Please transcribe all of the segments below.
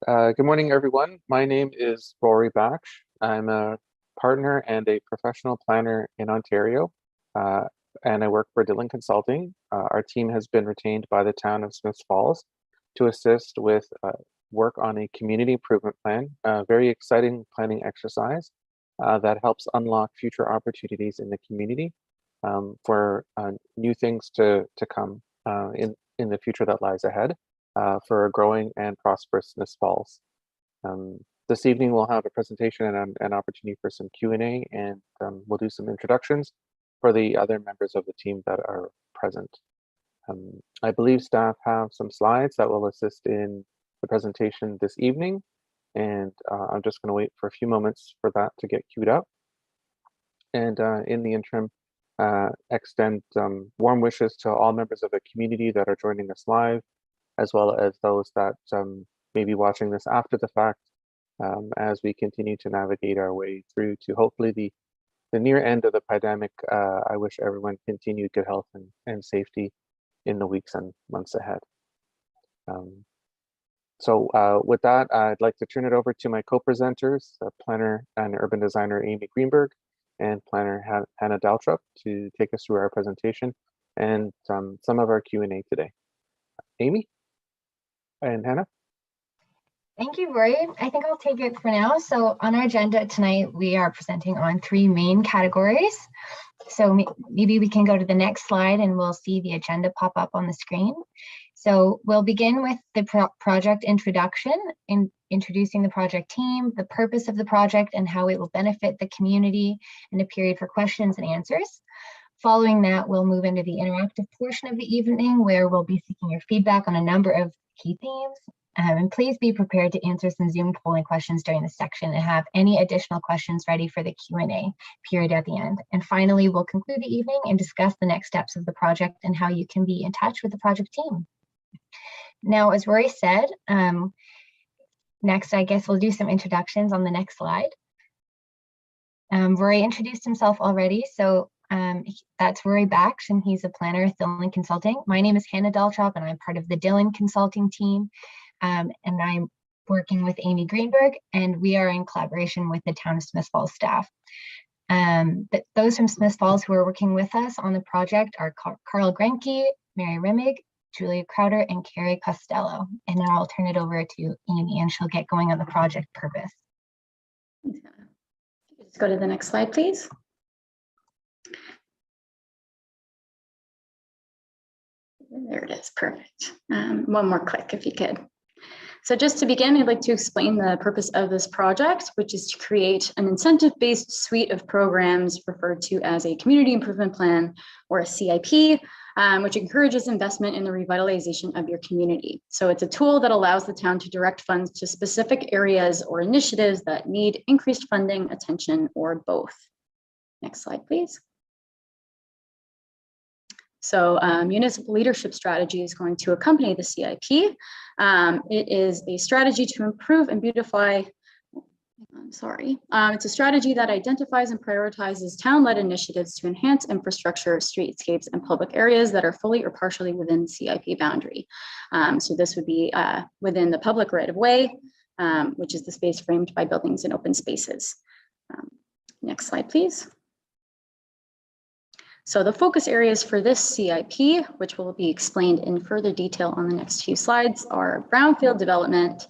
Good morning, everyone. My name is Rory Baksh. I'm a partner and a professional planner in Ontario, and I work for Dillon Consulting. Our team has been retained by the town of Smiths Falls to assist with work on a community improvement plan, a very exciting planning exercise that helps unlock future opportunities in the community for new things to come in the future that lies ahead. For a growing and prosperous Smiths Falls. This evening we'll have a presentation and an opportunity for some Q&A, and we'll do some introductions for the other members of the team that are present. I believe staff have some slides that will assist in the presentation this evening, and I'm just going to wait for a few moments for that to get queued up. And in the interim, extend warm wishes to all members of the community that are joining us live, as well as those that may be watching this after the fact, as we continue to navigate our way through to hopefully the near end of the pandemic. I wish everyone continued good health and safety in the weeks and months ahead. So with that, I'd like to turn it over to my co-presenters, planner and urban designer Amy Greenberg and planner Hannah Daltrup, to take us through our presentation and some of our Q&A today. Amy? And Hannah? Thank you, Rory. I think I'll take it for now. So on our agenda tonight, we are presenting on 3 main categories. So maybe we can go to the next slide and we'll see the agenda pop up on the screen. So we'll begin with the project introduction, introducing the project team, the purpose of the project and how it will benefit the community, and a period for questions and answers. Following that, we'll move into the interactive portion of the evening, where we'll be seeking your feedback on a number of key themes. And please be prepared to answer some Zoom polling questions during this section and have any additional questions ready for the Q&A period at the end. And finally, we'll conclude the evening and discuss the next steps of the project and how you can be in touch with the project team. Now, as Rory said, next, I guess we'll do some introductions on the next slide. Rory introduced himself already, so that's Rory Baksh, and he's a planner at Dillon Consulting. My name is Hannah Daltrup, and I'm part of the Dillon Consulting team, and I'm working with Amy Greenberg, and we are in collaboration with the town of Smiths Falls staff. Those from Smiths Falls who are working with us on the project are Carl Grenke, Mary Rimmig, Julia Crowder, and Carrie Costello. And now I'll turn it over to Amy, and she'll get going on the project purpose. Just go to the next slide, please. There it is, perfect. One more click if you could. So just to begin, I'd like to explain the purpose of this project, which is to create an incentive-based suite of programs referred to as a community improvement plan, or a CIP, which encourages investment in the revitalization of your community. So it's a tool that allows the town to direct funds to specific areas or initiatives that need increased funding, attention, or both. Next slide, please. So municipal leadership strategy is going to accompany the CIP. It is a strategy to improve and beautify, it's a strategy that identifies and prioritizes town-led initiatives to enhance infrastructure, streetscapes, and public areas that are fully or partially within the CIP boundary. So this would be within the public right-of-way, which is the space framed by buildings and open spaces. Next slide, please. So the focus areas for this CIP, which will be explained in further detail on the next few slides, are brownfield development,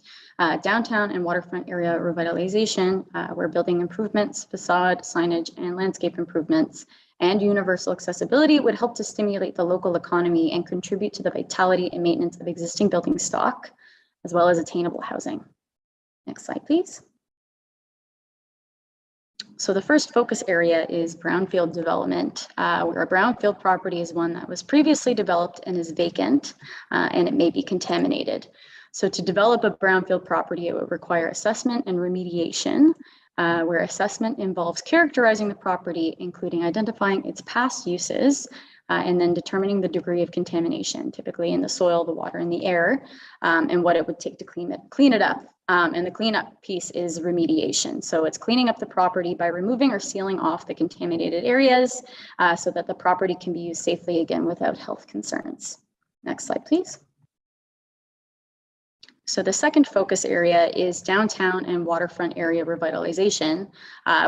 downtown and waterfront area revitalization, where building improvements, facade, signage, and landscape improvements, and universal accessibility would help to stimulate the local economy and contribute to the vitality and maintenance of existing building stock, as well as attainable housing. Next slide, please. So the first focus area is brownfield development, where a brownfield property is one that was previously developed and is vacant, and it may be contaminated. So to develop a brownfield property, it would require assessment and remediation, where assessment involves characterizing the property, including identifying its past uses, and then determining the degree of contamination, typically in the soil, the water, and the air, and what it would take to clean it up. And the cleanup piece is remediation. So it's cleaning up the property by removing or sealing off the contaminated areas so that the property can be used safely again without health concerns. Next slide, please. So the second focus area is downtown and waterfront area revitalization,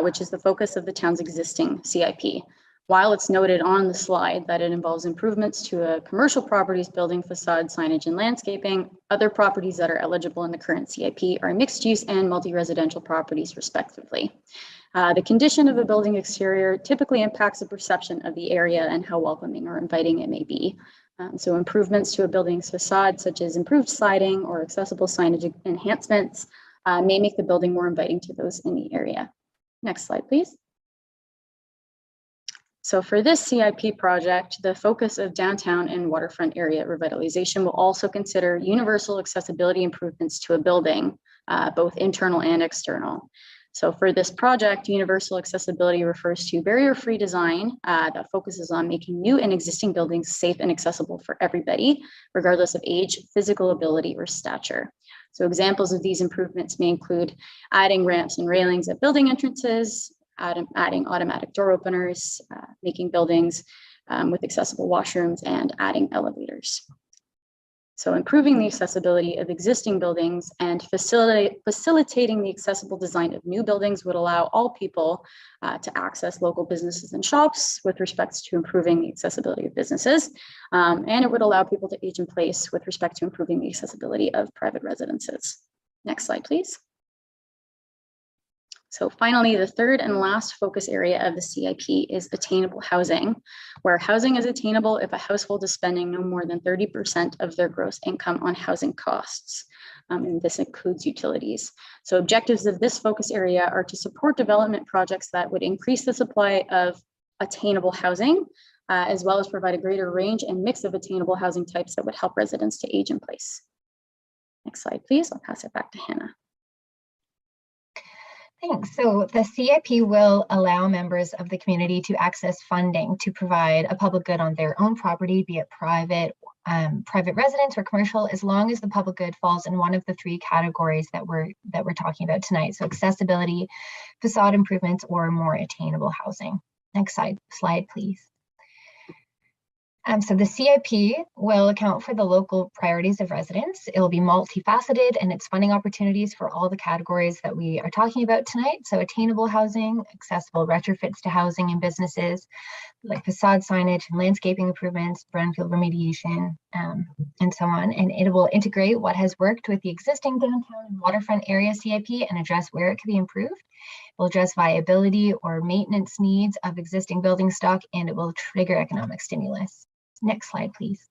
which is the focus of the town's existing CIP. While it's noted on the slide that it involves improvements to a commercial properties, building facade, signage, and landscaping, other properties that are eligible in the current CIP are mixed use and multi-residential properties respectively. The condition of a building exterior typically impacts the perception of the area and how welcoming or inviting it may be. So improvements to a building's facade, such as improved siding or accessible signage enhancements, may make the building more inviting to those in the area. Next slide, please. So for this CIP project, the focus of downtown and waterfront area revitalization will also consider universal accessibility improvements to a building, both internal and external. So for this project, universal accessibility refers to barrier-free design that focuses on making new and existing buildings safe and accessible for everybody, regardless of age, physical ability, or stature. So examples of these improvements may include adding ramps and railings at building entrances, adding automatic door openers, making buildings with accessible washrooms, and adding elevators. So improving the accessibility of existing buildings and facilitating the accessible design of new buildings would allow all people to access local businesses and shops with respect to improving the accessibility of businesses. And it would allow people to age in place with respect to improving the accessibility of private residences. Next slide, please. So finally, the third and last focus area of the CIP is attainable housing, where housing is attainable if a household is spending no more than 30% of their gross income on housing costs. And this includes utilities. So objectives of this focus area are to support development projects that would increase the supply of attainable housing, as well as provide a greater range and mix of attainable housing types that would help residents to age in place. Next slide, please. I'll pass it back to Hannah. Thanks. So the CIP will allow members of the community to access funding to provide a public good on their own property, be it private residence or commercial, as long as the public good falls in one of the three categories that we're talking about tonight. So accessibility, facade improvements, or more attainable housing. Next slide, please. So the CIP will account for the local priorities of residents. It will be multifaceted in its funding opportunities for all the categories that we are talking about tonight. So attainable housing, accessible retrofits to housing and businesses, like facade signage and landscaping improvements, brownfield remediation, and so on. And it will integrate what has worked with the existing downtown and waterfront area CIP and address where it could be improved. It will address viability or maintenance needs of existing building stock, and it will trigger economic stimulus. Next slide, please.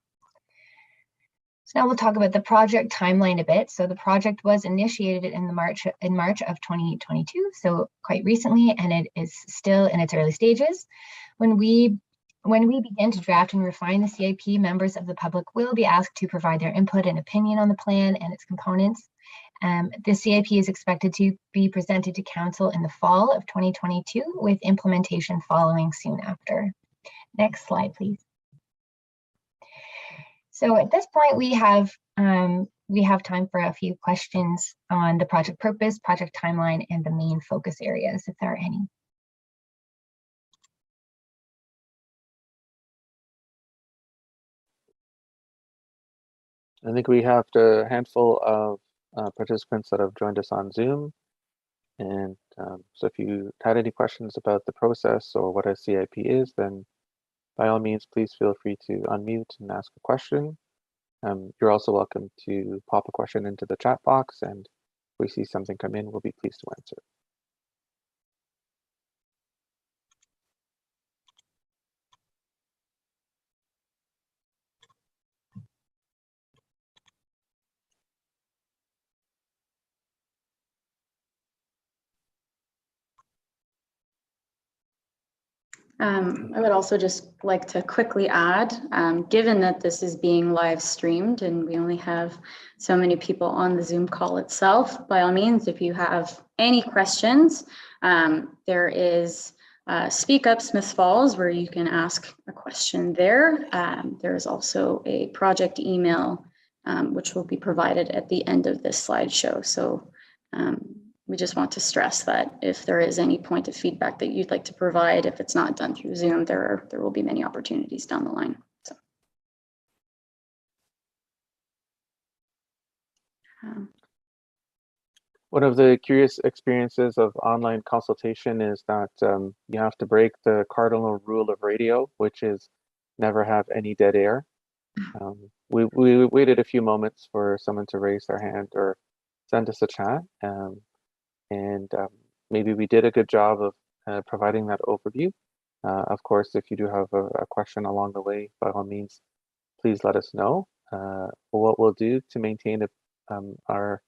So now we'll talk about the project timeline a bit. So the project was initiated in March of 2022, so quite recently, and it is still in its early stages. When we begin to draft and refine the CIP, members of the public will be asked to provide their input and opinion on the plan and its components. The CIP is expected to be presented to Council in the fall of 2022, with implementation following soon after. Next slide, please. So at this point, we have time for a few questions on the project purpose, project timeline, and the main focus areas, if there are any. I think we have a handful of participants that have joined us on Zoom. And so if you had any questions about the process or what a CIP is, then by all means, please feel free to unmute and ask a question. You're also welcome to pop a question into the chat box, and if we see something come in, we'll be pleased to answer. I would also just like to quickly add, given that this is being live streamed and we only have so many people on the Zoom call itself, by all means, if you have any questions, there is Speak Up Smith Falls where you can ask a question there. There is also a project email which will be provided at the end of this slideshow. So we just want to stress that if there is any point of feedback that you'd like to provide, if it's not done through Zoom, there will be many opportunities down the line. So. One of the curious experiences of online consultation is that you have to break the cardinal rule of radio, which is never have any dead air. We waited a few moments for someone to raise their hand or send us a chat, and maybe we did a good job of providing that overview. Of course, if you do have a question along the way, by all means, please let us know. What we'll do to maintain our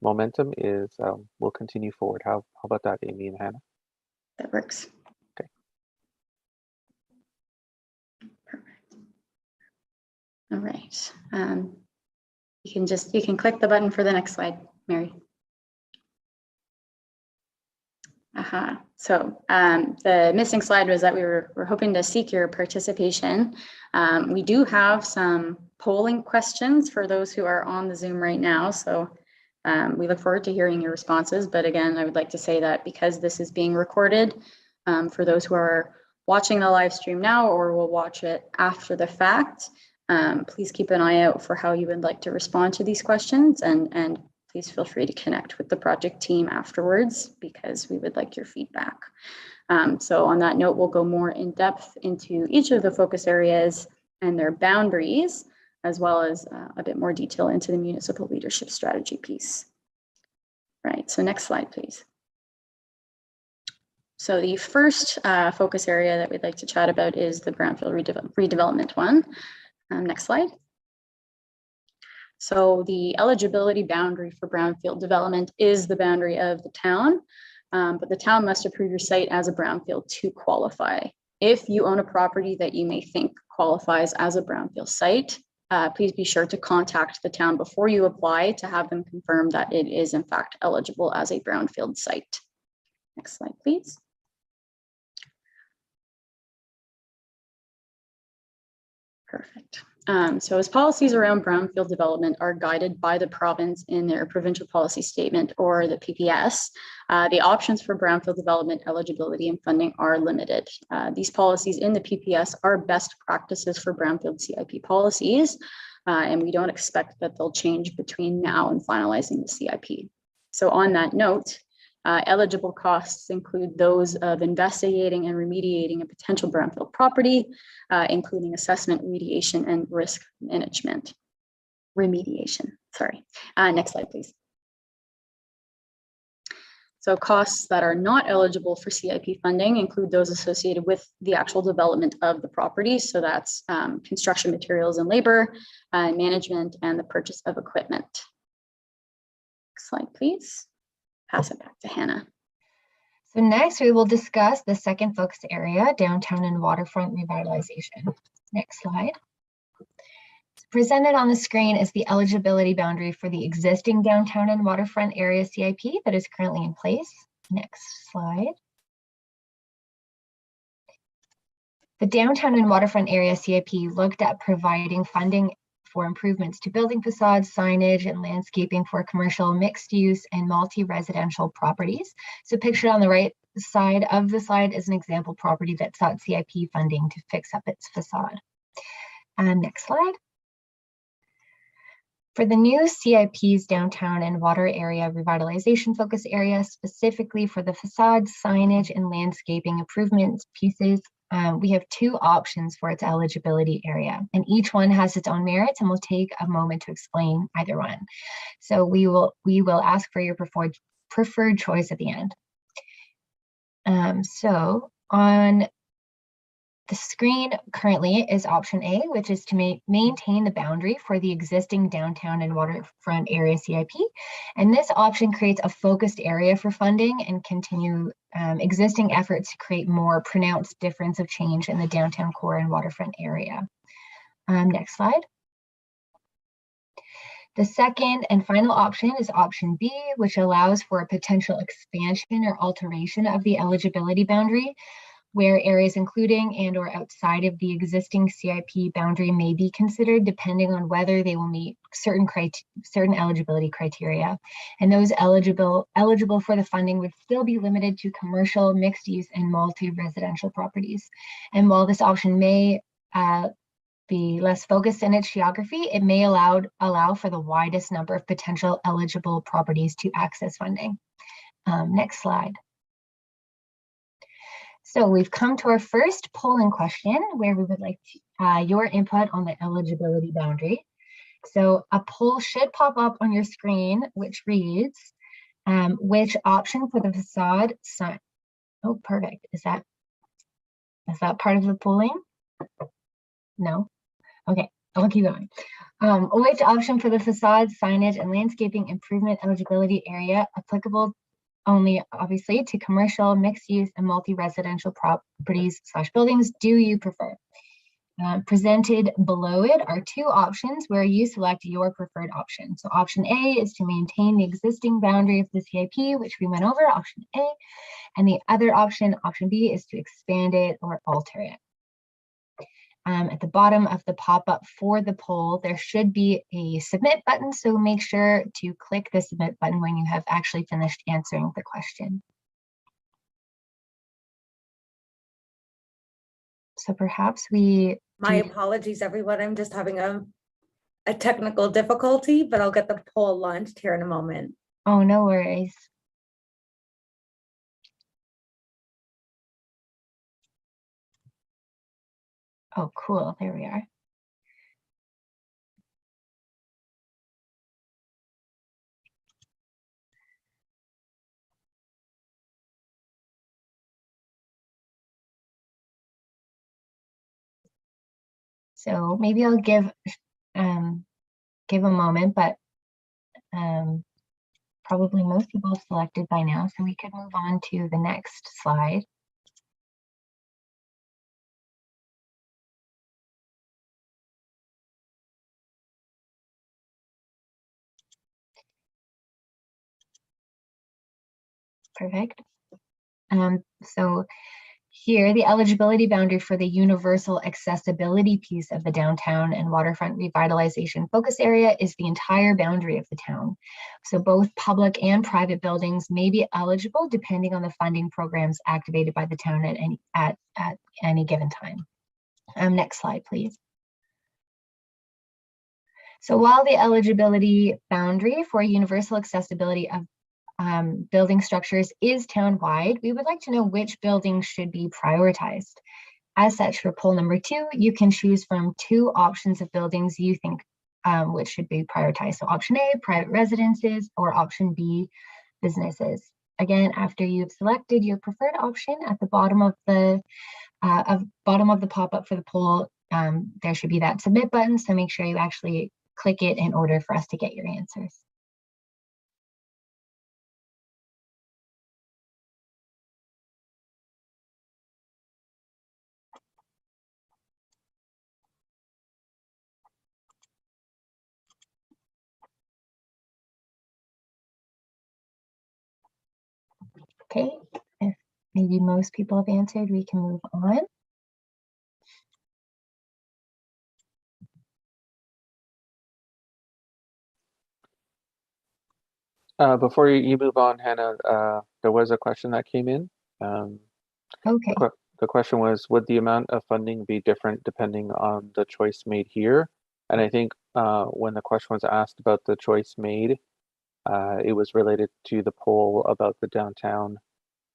momentum is we'll continue forward. How about that, Amy and Hannah? That works. Okay. Perfect. All right. You can click the button for the next slide, Mary. So the missing slide was that we're hoping to seek your participation. We do have some polling questions for those who are on the Zoom right now. So we look forward to hearing your responses. But again, I would like to say that because this is being recorded, for those who are watching the live stream now or will watch it after the fact, please keep an eye out for how you would like to respond to these questions, and please feel free to connect with the project team afterwards because we would like your feedback. So on that note, we'll go more in depth into each of the focus areas and their boundaries, as well as a bit more detail into the municipal leadership strategy piece. Right, so next slide, please. So the first focus area that we'd like to chat about is the Brownfield redevelopment one. Next slide. So the eligibility boundary for brownfield development is the boundary of the town, but the town must approve your site as a brownfield to qualify. If you own a property that you may think qualifies as a brownfield site, please be sure to contact the town before you apply to have them confirm that it is in fact eligible as a brownfield site. Next slide, please. Perfect. So as policies around brownfield development are guided by the province in their provincial policy statement or the PPS, the options for brownfield development eligibility and funding are limited. These policies in the PPS are best practices for brownfield CIP policies, and we don't expect that they'll change between now and finalizing the CIP. So on that note, eligible costs include those of investigating and remediating a potential brownfield property, including assessment, remediation, and risk management. Remediation, sorry. Next slide, please. So costs that are not eligible for CIP funding include those associated with the actual development of the property. So that's construction materials and labor, management, and the purchase of equipment. Next slide, please. Pass it back to Hannah. So next we will discuss the second focus area, downtown and waterfront revitalization. Next slide. Presented on the screen is the eligibility boundary for the existing downtown and waterfront area CIP that is currently in place. Next slide. The downtown and waterfront area CIP looked at providing funding for improvements to building facades, signage, and landscaping for commercial, mixed use, and multi-residential properties. So pictured on the right side of the slide is an example property that sought CIP funding to fix up its facade. Next slide. For the new CIP's downtown and water area revitalization focus area, specifically for the facade, signage, and landscaping improvements pieces, we have two options for its eligibility area, and each one has its own merits, and we'll take a moment to explain either one. So we will ask for your preferred choice at the end. So on the screen currently is option A, which is to maintain the boundary for the existing downtown and waterfront area CIP. And this option creates a focused area for funding and continue existing efforts to create more pronounced difference of change in the downtown core and waterfront area. Next slide. The second and final option is option B, which allows for a potential expansion or alteration of the eligibility boundary, where areas including and or outside of the existing CIP boundary may be considered depending on whether they will meet certain eligibility criteria. And those eligible for the funding would still be limited to commercial, mixed use, and multi-residential properties. And while this option may be less focused in its geography, it may allow for the widest number of potential eligible properties to access funding. Next slide. So we've come to our first polling question where we would like your input on the eligibility boundary. So a poll should pop up on your screen, which reads, which option for the facade sign? Oh, perfect. Is that part of the polling? No? Okay, I'll keep going. Which option for the facade, signage, and landscaping improvement eligibility area applicable only, obviously, to commercial, mixed use, and multi-residential properties / buildings do you prefer? Presented below it are two options where you select your preferred option. So option A is to maintain the existing boundary of the CIP, which we went over, option A, and the other option, option B, is to expand it or alter it. At the bottom of the pop-up for the poll, there should be a submit button, so make sure to click the submit button when you have actually finished answering the question. So perhaps we... My apologies, everyone. I'm just having a technical difficulty, but I'll get the poll launched here in a moment. Oh, no worries. Oh, cool. There we are. So maybe I'll give a moment, but probably most people have selected by now, so we could move on to the next slide. Perfect. So here, the eligibility boundary for the universal accessibility piece of the downtown and waterfront revitalization focus area is the entire boundary of the town. So both public and private buildings may be eligible depending on the funding programs activated by the town at any given time. Next slide, please. So while the eligibility boundary for universal accessibility of building structures is town-wide, we would like to know which buildings should be prioritized. As such, for poll number 2, you can choose from 2 options of buildings you think which should be prioritized. So option A, private residences, or option B, businesses. Again, after you've selected your preferred option, at the bottom of the pop-up for the poll, there should be that submit button. So make sure you actually click it in order for us to get your answers. Okay, if maybe most people have answered, we can move on. Before you move on, Hannah, there was a question that came in. Okay. The question was, would the amount of funding be different depending on the choice made here? And I think when the question was asked about the choice made, it was related to the poll about the downtown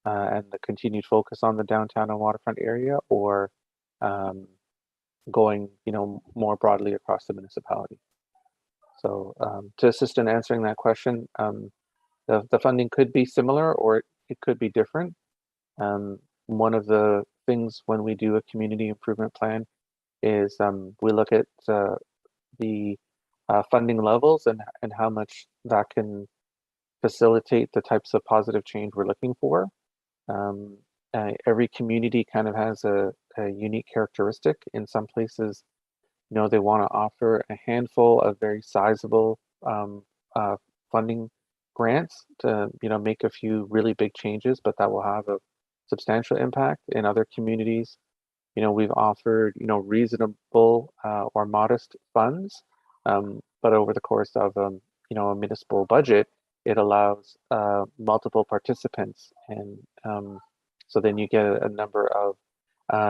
and the continued focus on the downtown and waterfront area, or going, more broadly across the municipality. So to assist in answering that question, the funding could be similar or it could be different. One of the things when we do a community improvement plan is we look at the funding levels and how much that can facilitate the types of positive change we're looking for. Every community kind of has a unique characteristic. In some places, they want to offer a handful of very sizable funding grants to make a few really big changes, but that will have a substantial impact. In other communities, we've offered reasonable or modest funds, but over the course of a municipal budget, it allows multiple participants, and so then you get a number of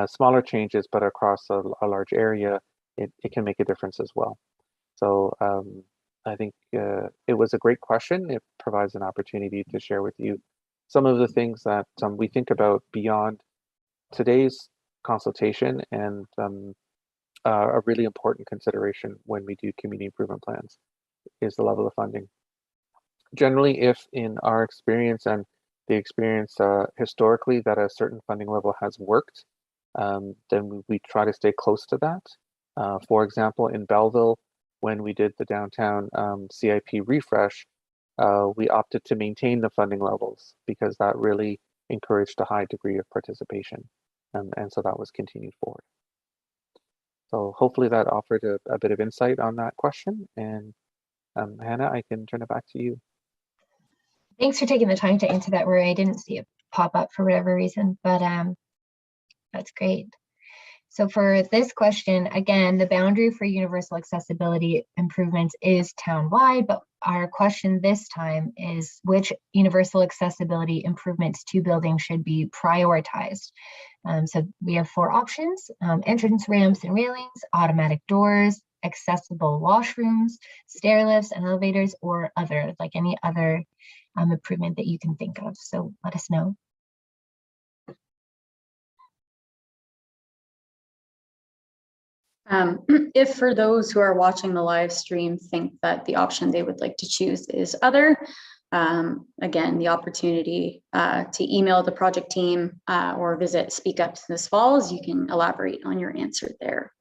smaller changes, but across a large area, it can make a difference as well. So I think it was a great question. It provides an opportunity to share with you some of the things that we think about beyond today's consultation, and a really important consideration when we do community improvement plans is the level of funding. Generally, if in our experience and the experience historically that a certain funding level has worked, then we try to stay close to that. For example, in Belleville, when we did the downtown CIP refresh, we opted to maintain the funding levels because that really encouraged a high degree of participation. And so that was continued forward. So hopefully that offered a bit of insight on that question. And Hannah, I can turn it back to you. Thanks for taking the time to answer that, Rory. I didn't see it pop up for whatever reason, but that's great. So for this question, again, the boundary for universal accessibility improvements is town-wide, but our question this time is which universal accessibility improvements to buildings should be prioritized? So we have 4 options: entrance ramps and railings, automatic doors, accessible washrooms, stair lifts and elevators, or other, like any other improvement that you can think of. So let us know. If for those who are watching the live stream think that the option they would like to choose is other, again, the opportunity to email the project team or visit Speak Up Smiths Falls, you can elaborate on your answer there.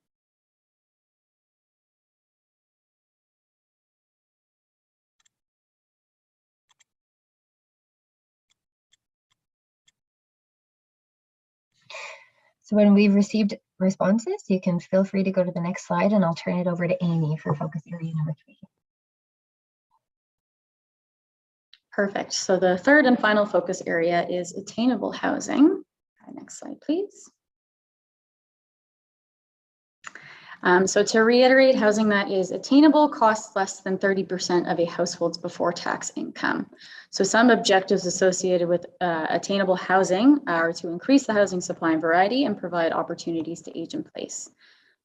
So when we've received responses, you can feel free to go to the next slide, and I'll turn it over to Amy for focus area number 3. Perfect. So the third and final focus area is attainable housing. Next slide, please. So to reiterate, housing that is attainable costs less than 30% of a household's before tax income. So some objectives associated with attainable housing are to increase the housing supply and variety and provide opportunities to age in place.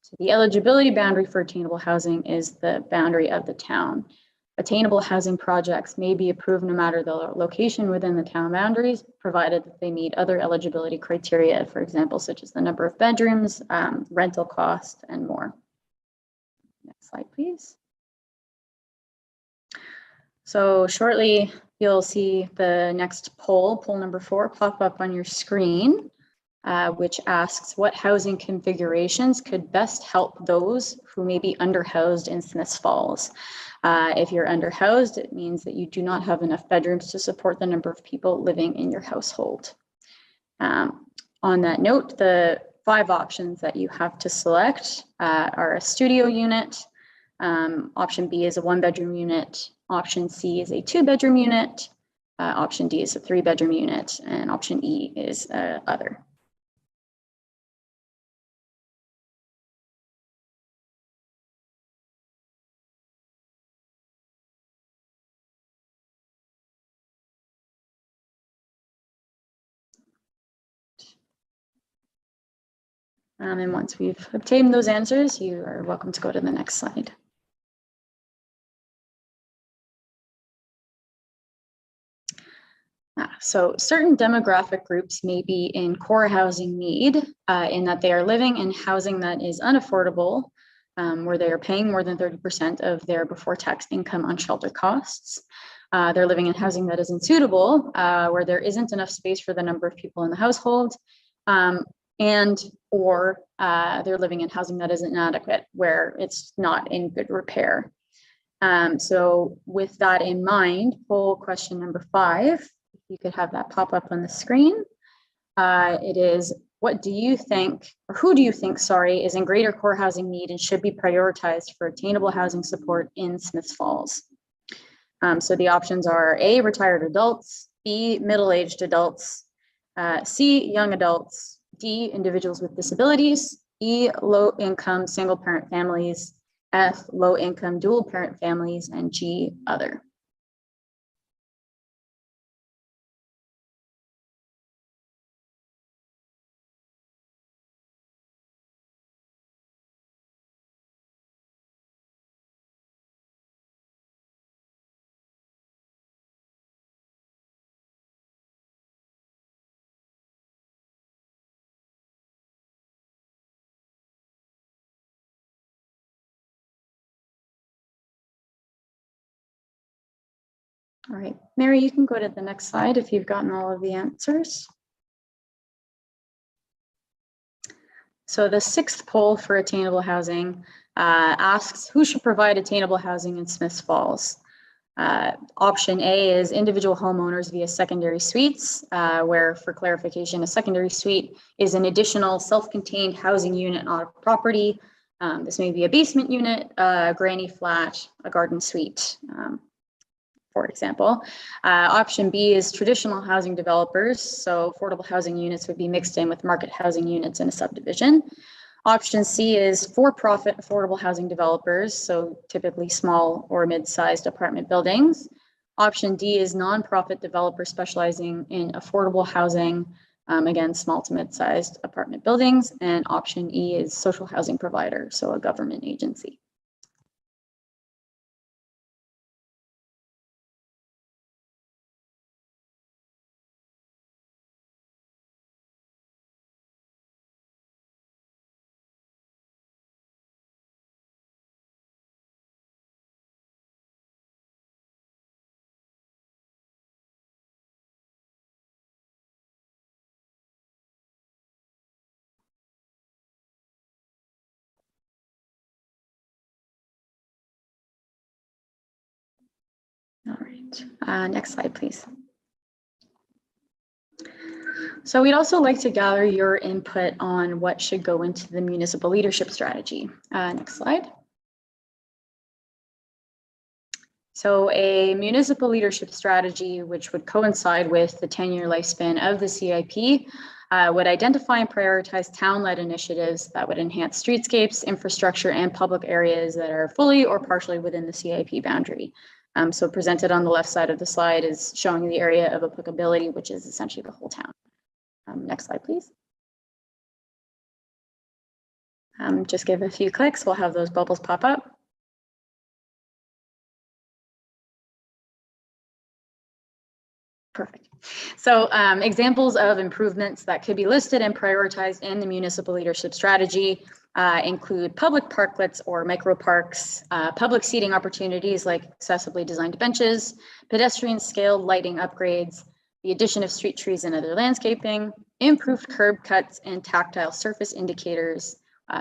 So the eligibility boundary for attainable housing is the boundary of the town. Attainable housing projects may be approved no matter the location within the town boundaries, provided that they meet other eligibility criteria, for example, such as the number of bedrooms, rental cost, and more. Next slide, please. So shortly, you'll see the next poll number 4, pop up on your screen, which asks what housing configurations could best help those who may be underhoused in Smiths Falls. If you're underhoused, it means that you do not have enough bedrooms to support the number of people living in your household. On that note, the 5 options that you have to select are a studio unit, option B is a 1-bedroom unit, option C is a 2-bedroom unit, option D is a 3-bedroom unit, and option E is other. And once we've obtained those answers, you are welcome to go to the next slide. So certain demographic groups may be in core housing need in that they are living in housing that is unaffordable, where they are paying more than 30% of their before tax income on shelter costs. They're living in housing that isn't suitable, where there isn't enough space for the number of people in the household, or they're living in housing that isn't inadequate, where it's not in good repair. So with that in mind, poll question number 5, if you could have that pop up on the screen. It is, what do you think, or who do you think, sorry, is in greater core housing need and should be prioritized for attainable housing support in Smiths Falls? So the options are A, retired adults, B, middle-aged adults, C, young adults, D, individuals with disabilities, E, low-income single-parent families, F, low-income dual-parent families, and G, other. All right, Mary, you can go to the next slide if you've gotten all of the answers. So the sixth poll for attainable housing asks who should provide attainable housing in Smiths Falls. Option A is individual homeowners via secondary suites, where, for clarification, a secondary suite is an additional self-contained housing unit on a property. This may be a basement unit, a granny flat, a garden suite, for example. Option B is traditional housing developers, so affordable housing units would be mixed in with market housing units in a subdivision. Option C is for-profit affordable housing developers, so typically small or mid-sized apartment buildings. Option D is nonprofit developers specializing in affordable housing, again, small to mid-sized apartment buildings. And option E is social housing provider, so a government agency. All right, next slide, please. So we'd also like to gather your input on what should go into the municipal leadership strategy. Next slide. So a municipal leadership strategy, which would coincide with the 10-year lifespan of the CIP, would identify and prioritize town-led initiatives that would enhance streetscapes, infrastructure, and public areas that are fully or partially within the CIP boundary. So presented on the left side of the slide is showing the area of applicability, which is essentially the whole town. Next slide, please. Just give a few clicks, we'll have those bubbles pop up. Perfect. So examples of improvements that could be listed and prioritized in the municipal leadership strategy include public parklets or micro parks, public seating opportunities like accessibly designed benches, pedestrian scale lighting upgrades, the addition of street trees and other landscaping, improved curb cuts and tactile surface indicators,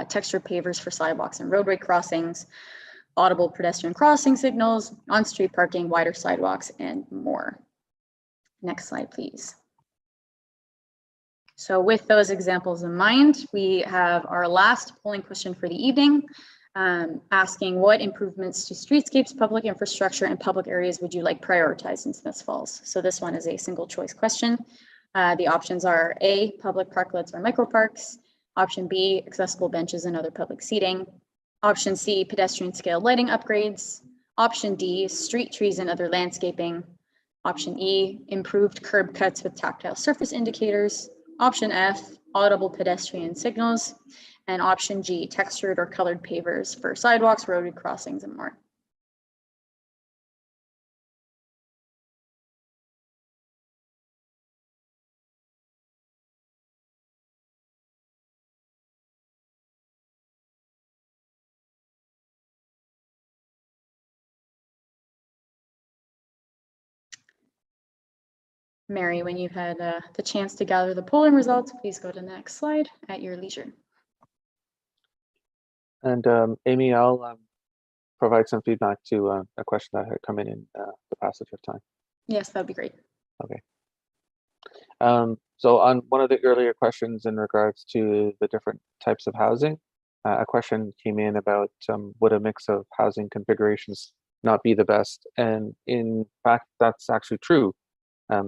textured pavers for sidewalks and roadway crossings, audible pedestrian crossing signals, on-street parking, wider sidewalks, and more. Next slide, please. So with those examples in mind, we have our last polling question for the evening, asking what improvements to streetscapes, public infrastructure, and public areas would you like prioritized in Smiths Falls? So this one is a single choice question. The options are A, public parklets or micro parks. Option B, accessible benches and other public seating. Option C, pedestrian scale lighting upgrades. Option D, street trees and other landscaping. Option E, improved curb cuts with tactile surface indicators. Option F, audible pedestrian signals. And option G, textured or colored pavers for sidewalks, roadway crossings, and more. Mary, when you've had the chance to gather the polling results, please go to the next slide at your leisure. And Amy, I'll provide some feedback to a question that had come in the passage of time. Yes, that'd be great. Okay. So on one of the earlier questions in regards to the different types of housing, a question came in about would a mix of housing configurations not be the best? And in fact, that's actually true.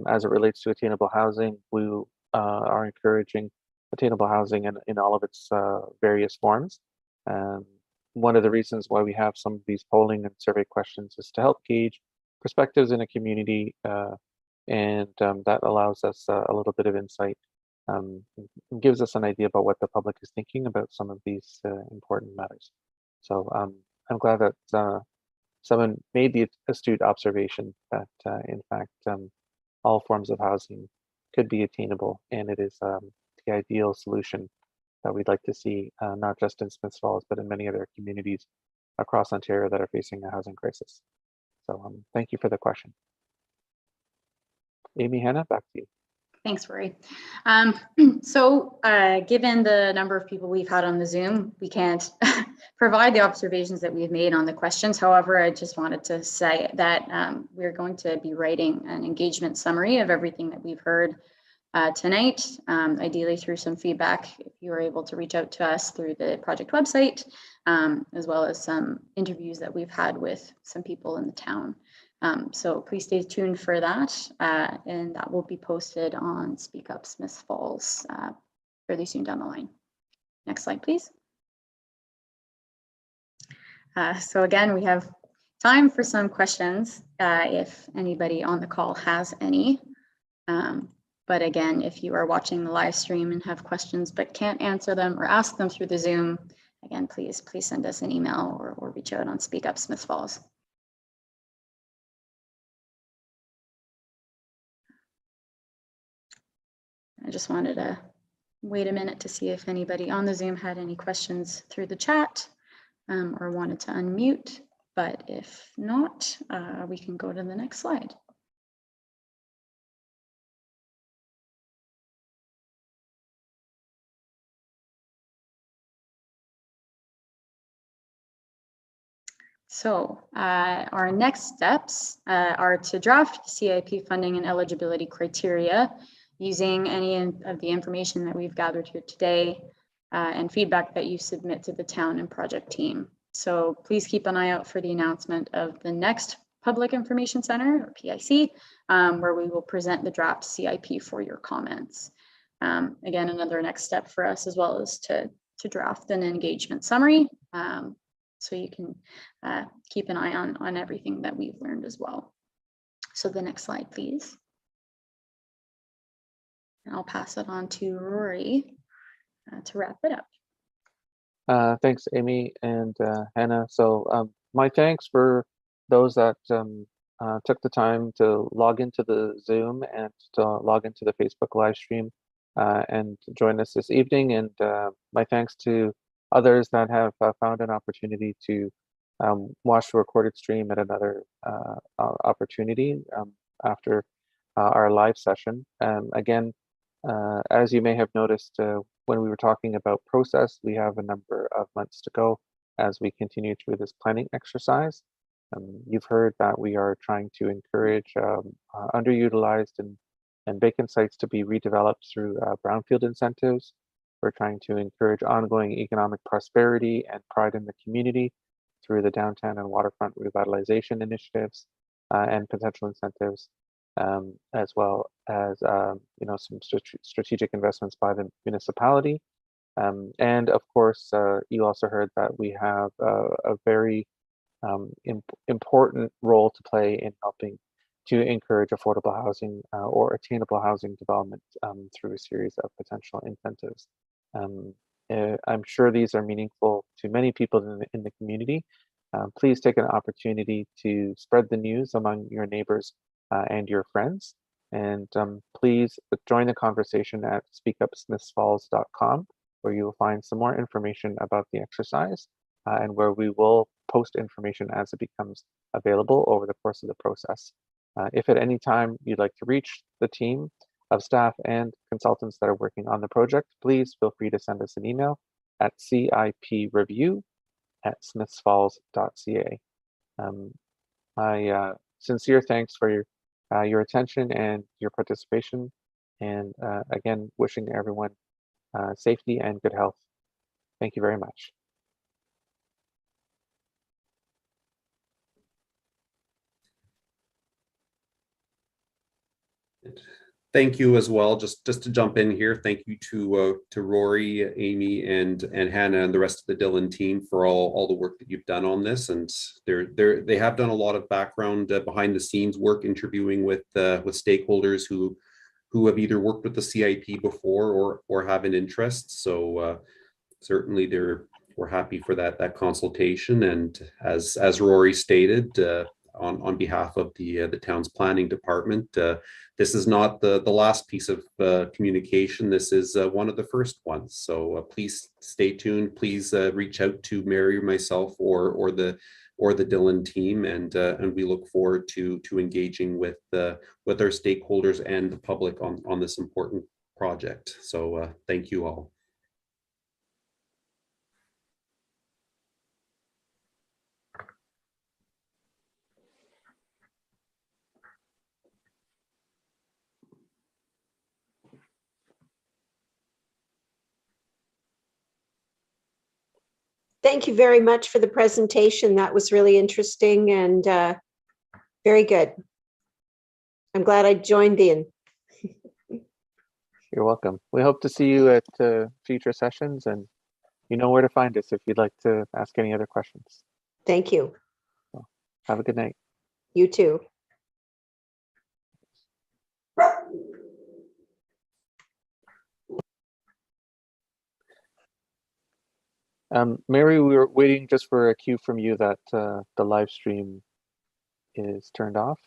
As it relates to attainable housing, we are encouraging attainable housing in all of its various forms. One of the reasons why we have some of these polling and survey questions is to help gauge perspectives in a community, and that allows us a little bit of insight, gives us an idea about what the public is thinking about some of these important matters. So I'm glad that someone made the astute observation that in fact all forms of housing could be attainable, and it is the ideal solution that we'd like to see, not just in Smiths Falls, but in many other communities across Ontario that are facing a housing crisis. So thank you for the question. Amy, Hannah, back to you. Thanks, Rory. Given the number of people we've had on the Zoom, we can't provide the observations that we've made on the questions. However, I just wanted to say that we're going to be writing an engagement summary of everything that we've heard tonight, ideally through some feedback. If you are able to reach out to us through the project website, as well as some interviews that we've had with some people in the town. So please stay tuned for that, and that will be posted on Speak Up Smiths Falls fairly soon down the line. Next slide, please. So again, we have time for some questions if anybody on the call has any. But again, if you are watching the live stream and have questions but can't answer them or ask them through the Zoom, again, please send us an email or reach out on Speak Up Smiths Falls. I just wanted to wait a minute to see if anybody on the Zoom had any questions through the chat or wanted to unmute, but if not, we can go to the next slide. So our next steps are to draft CIP funding and eligibility criteria using any of the information that we've gathered here today and feedback that you submit to the town and project team. So please keep an eye out for the announcement of the next Public Information Center, or PIC, where we will present the draft CIP for your comments. Again, another next step for us as well is to draft an engagement summary. So you can keep an eye on everything that we've learned as well. So the next slide, please. And I'll pass it on to Rory to wrap it up. Thanks, Amy and Hannah. So my thanks for those that took the time to log into the Zoom and to log into the Facebook live stream and join us this evening. And my thanks to others that have found an opportunity to watch the recorded stream at another opportunity after our live session. Again, as you may have noticed when we were talking about process, we have a number of months to go as we continue through this planning exercise. You've heard that we are trying to encourage underutilized and vacant sites to be redeveloped through brownfield incentives. We're trying to encourage ongoing economic prosperity and pride in the community through the downtown and waterfront revitalization initiatives and potential incentives, as well as some strategic investments by the municipality. And of course, you also heard that we have a very important role to play in helping to encourage affordable housing or attainable housing development through a series of potential incentives. I'm sure these are meaningful to many people in the community. Please take an opportunity to spread the news among your neighbors and your friends. And please join the conversation at speakupsmithsfalls.com, where you will find some more information about the exercise and where we will post information as it becomes available over the course of the process. If at any time you'd like to reach the team of staff and consultants that are working on the project, please feel free to send us an email at cipreview@smithsfalls.ca. My sincere thanks for your attention and your participation, and again, wishing everyone safety and good health. Thank you very much. Thank you as well. Just to jump in here, thank you to Rory, Amy, and Hannah, and the rest of the Dillon team for all the work that you've done on this. And they have done a lot of background behind the scenes work, interviewing with stakeholders who have either worked with the CIP before or have an interest. So certainly we're happy for that consultation. And as Rory stated, on behalf of the town's planning department, this is not the last piece of communication. This is one of the first ones. So please stay tuned. Please reach out to Mary or myself or the or the Dillon team, and we look forward to engaging with our stakeholders and the public on this important project. So thank you all. Thank you very much for the presentation. That was really interesting and very good. I'm glad I joined in. You're welcome. We hope to see you at future sessions, and you know where to find us if you'd like to ask any other questions. Thank you. Have a good night. You too. Mary, we were waiting just for a cue from you that the live stream is turned off.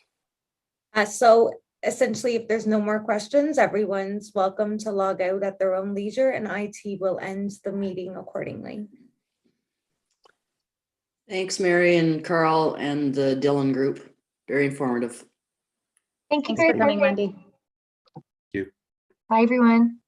So essentially, if there's no more questions, everyone's welcome to log out at their own leisure, and IT will end the meeting accordingly. Thanks, Mary and Carl and the Dillon group. Very informative. Thank you Thanks for coming, attending. Wendy. Thank you. Bye, everyone.